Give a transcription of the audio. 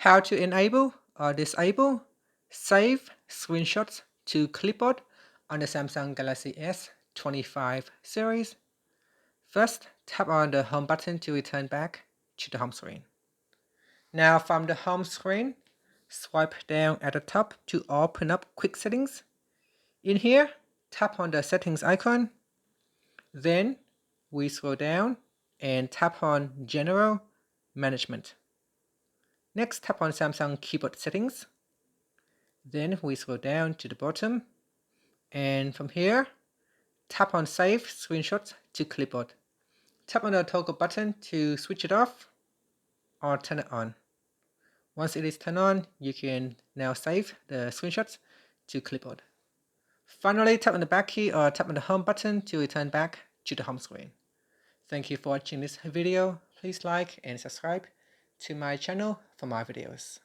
How to enable or disable save screenshots to Clipboard on the Samsung Galaxy S25 series. First, tap on the home button to return back to the home screen. Now from the home screen, swipe down at the top to open up quick settings. In here, tap on the settings icon. Then we scroll down and tap on General Management. Next, tap on Samsung keyboard settings. Then we scroll down to the bottom, and from here, tap on Save Screenshots to Clipboard. Tap on the toggle button to switch it off or turn it on. Once it is turned on, you can now save the screenshots to Clipboard. Finally, tap on the back key or tap on the home button to return back to the home screen. Thank you for watching this video. Please like and subscribe to my channel for more videos.